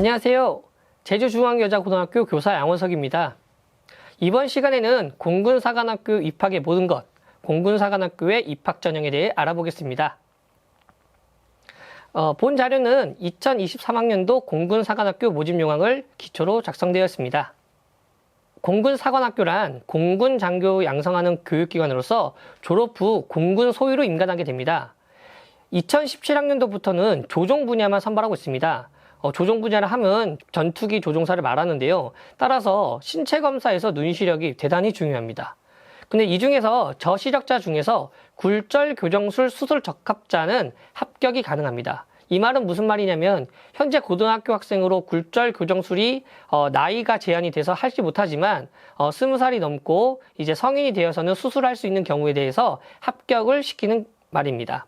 안녕하세요. 제주중앙여자고등학교 교사 양원석입니다. 이번 시간에는 공군사관학교 입학의 모든 것, 공군사관학교의 입학 전형에 대해 알아보겠습니다. 본 자료는 2023학년도 공군사관학교 모집요강을 기초로 작성되었습니다. 공군사관학교란 공군 장교 양성하는 교육기관으로서 졸업 후 공군 소유로 임관하게 됩니다. 2017학년도부터는 조종 분야만 선발하고 있습니다. 조종 분야를 하면 전투기 조종사를 말하는데요. 따라서 신체 검사에서 눈시력이 대단히 중요합니다. 근데 이 중에서 저시력자 중에서 굴절 교정술 수술 적합자는 합격이 가능합니다. 이 말은 무슨 말이냐면 현재 고등학교 학생으로 굴절 교정술이 나이가 제한이 돼서 하지 못하지만 20살이 넘고 이제 성인이 되어서는 수술할 수 있는 경우에 대해서 합격을 시키는 말입니다.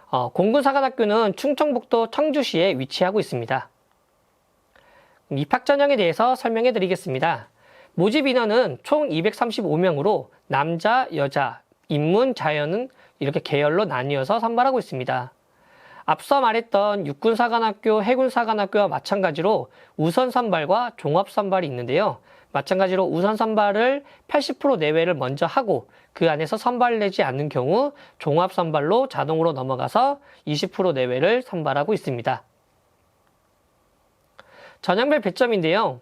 공군사관학교는 충청북도 청주시에 위치하고 있습니다. 입학 전형에 대해서 설명해 드리겠습니다. 모집 인원은 총 235명으로 남자, 여자, 인문, 자연은 이렇게 계열로 나뉘어서 선발하고 있습니다. 앞서 말했던 육군사관학교, 해군사관학교와 마찬가지로 우선 선발과 종합 선발이 있는데요. 마찬가지로 우선 선발을 80% 내외를 먼저 하고 그 안에서 선발되지 않는 경우 종합 선발로 자동으로 넘어가서 20% 내외를 선발하고 있습니다. 전형별 배점인데요.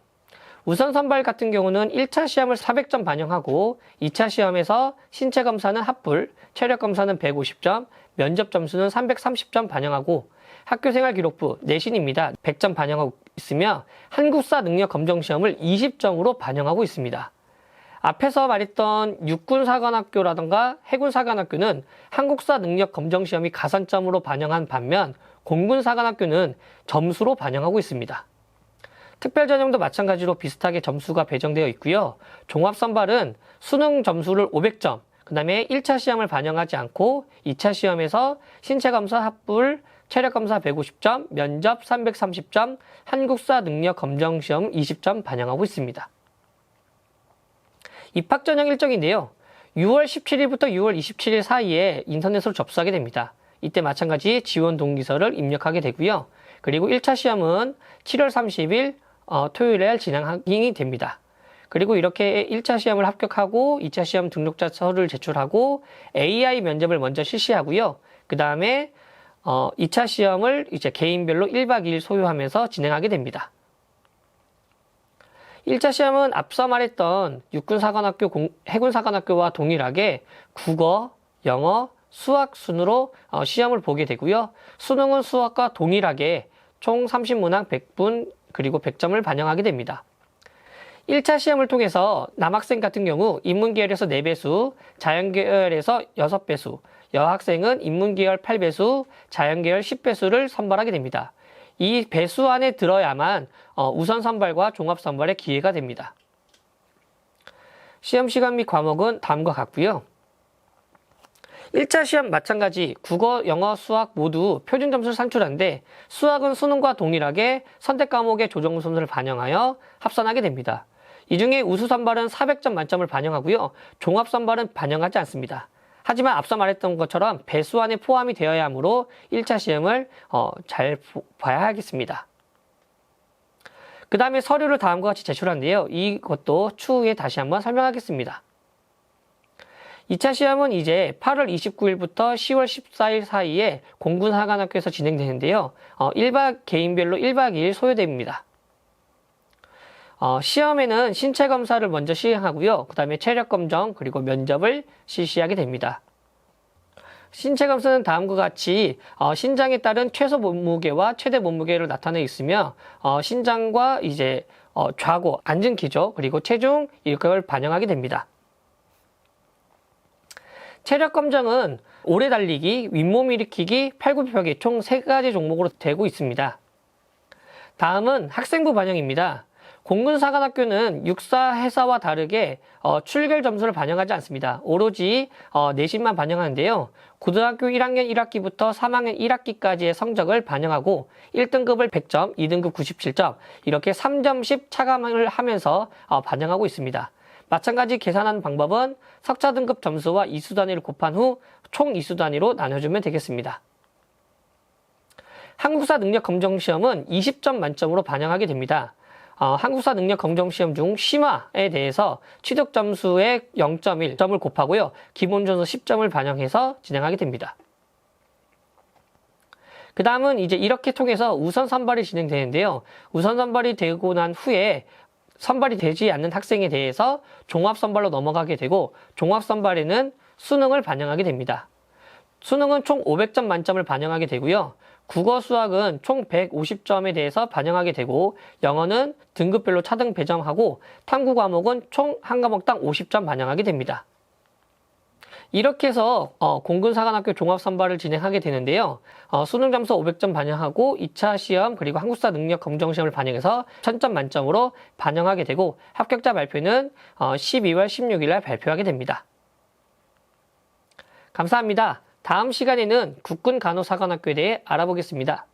우선 선발 같은 경우는 1차 시험을 400점 반영하고 2차 시험에서 신체 검사는 합불, 체력 검사는 150점, 면접 점수는 330점 반영하고 학교생활 기록부 내신입니다. 100점 반영하고 있으며 한국사 능력 검정 시험을 20점으로 반영하고 있습니다. 앞에서 말했던 육군사관학교라던가 해군사관학교는 한국사 능력 검정 시험이 가산점으로 반영한 반면 공군사관학교는 점수로 반영하고 있습니다. 특별 전형도 마찬가지로 비슷하게 점수가 배정되어 있고요. 종합 선발은 수능 점수를 500점, 그 다음에 1차 시험을 반영하지 않고 2차 시험에서 신체 검사 합불, 체력 검사 150점, 면접 330점, 한국사 능력 검정 시험 20점 반영하고 있습니다. 입학 전형 일정인데요. 6월 17일부터 6월 27일 사이에 인터넷으로 접수하게 됩니다. 이때 마찬가지 지원 동기서를 입력하게 되고요. 그리고 1차 시험은 7월 30일 토요일에 진행이 됩니다. 그리고 이렇게 1차 시험을 합격하고 2차 시험 등록자 서류를 제출하고 AI 면접을 먼저 실시하고요. 그 다음에 2차 시험을 이제 개인별로 1박 2일 소요하면서 진행하게 됩니다. 1차 시험은 앞서 말했던 육군사관학교, 해군사관학교와 동일하게 국어, 영어, 수학 순으로 시험을 보게 되고요. 수능은 수학과 동일하게 총 30문항 100분 그리고 100점을 반영하게 됩니다. 1차 시험을 통해서 남학생 같은 경우 인문계열에서 4배수, 자연계열에서 6배수, 여학생은 인문계열 8배수, 자연계열 10배수를 선발하게 됩니다. 이 배수 안에 들어야만 우선 선발과 종합 선발에 기회가 됩니다. 시험 시간 및 과목은 다음과 같고요. 1차 시험 마찬가지 국어, 영어, 수학 모두 표준 점수를 산출하는데 수학은 수능과 동일하게 선택 과목의 조정 점수를 반영하여 합산하게 됩니다. 이 중에 우수 선발은 400점 만점을 반영하고요. 종합 선발은 반영하지 않습니다. 하지만 앞서 말했던 것처럼 배수 안에 포함이 되어야 하므로 1차 시험을 잘 봐야 하겠습니다. 그 다음에 서류를 다음과 같이 제출하는데요. 이것도 추후에 다시 한번 설명하겠습니다. 2차 시험은 이제 8월 29일부터 10월 14일 사이에 공군사관학교에서 진행되는데요. 개인별로 1박 2일 소요됩니다. 시험에는 신체 검사를 먼저 시행하고요. 그 다음에 체력 검정 그리고 면접을 실시하게 됩니다. 신체 검사는 다음과 같이 신장에 따른 최소 몸무게와 최대 몸무게를 나타내 있으며 신장과 이제 좌고 앉은 기조 그리고 체중 이걸 반영하게 됩니다. 체력 검정은 오래 달리기, 윗몸 일으키기, 팔굽혀펴기 총 3가지 종목으로 되고 있습니다. 다음은 학생부 반영입니다. 공군사관학교는 육사, 해사와 다르게 출결 점수를 반영하지 않습니다. 오로지 내신만 반영하는데요. 고등학교 1학년 1학기부터 3학년 1학기까지의 성적을 반영하고 1등급을 100점, 2등급 97점 이렇게 3점씩 차감을 하면서 반영하고 있습니다. 마찬가지 계산하는 방법은 석차 등급 점수와 이수 단위를 곱한 후 총 이수 단위로 나눠주면 되겠습니다. 한국사 능력 검정 시험은 20점 만점으로 반영하게 됩니다. 한국사 능력 검정 시험 중 심화에 대해서 취득 점수의 0.1점을 곱하고요. 기본 점수 10점을 반영해서 진행하게 됩니다. 그 다음은 이제 이렇게 통해서 우선 선발이 진행되는데요. 우선 선발이 되고 난 후에 선발이 되지 않는 학생에 대해서 종합 선발로 넘어가게 되고, 종합 선발에는 수능을 반영하게 됩니다. 수능은 총 500점 만점을 반영하게 되고요. 국어, 수학은 총 150점에 대해서 반영하게 되고, 영어는 등급별로 차등 배정하고, 탐구 과목은 총 한 과목당 50점 반영하게 됩니다. 이렇게 해서 공군사관학교 종합선발을 진행하게 되는데요. 수능 점수 500점 반영하고 2차 시험 그리고 한국사 능력 검정 시험을 반영해서 1000점 만점으로 반영하게 되고, 합격자 발표는 12월 16일 날 발표하게 됩니다. 감사합니다. 다음 시간에는 국군간호사관학교에 대해 알아보겠습니다.